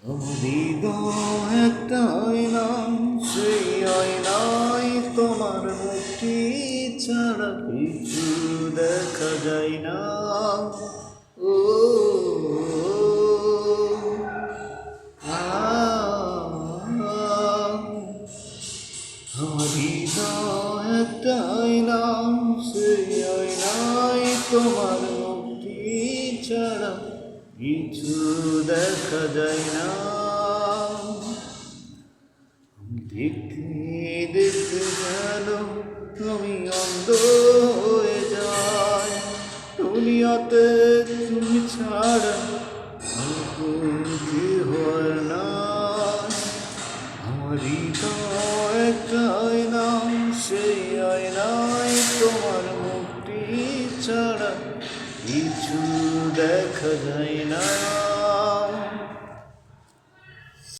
আমার হৃদয় একটা আয়না, সেই আয়নায় তোমার মুখটি ছাড়া কিছু দেখা যায় না। ও আমার হৃদয় একটা আয়না, সেই আয়নায় তোমার মুখটি ছাড়া কিছু দেখা যায় না। দেখতে দেখতে যেন তুমি অন্ধ হয়ে যায়, দুনিয়াতে তুমি ছাড়া কি হয় না। আমার হৃদয় একটা আয়না, সেই আয়নায় তোমার মুখটি ছাড়া কিছু দেখা যায় না।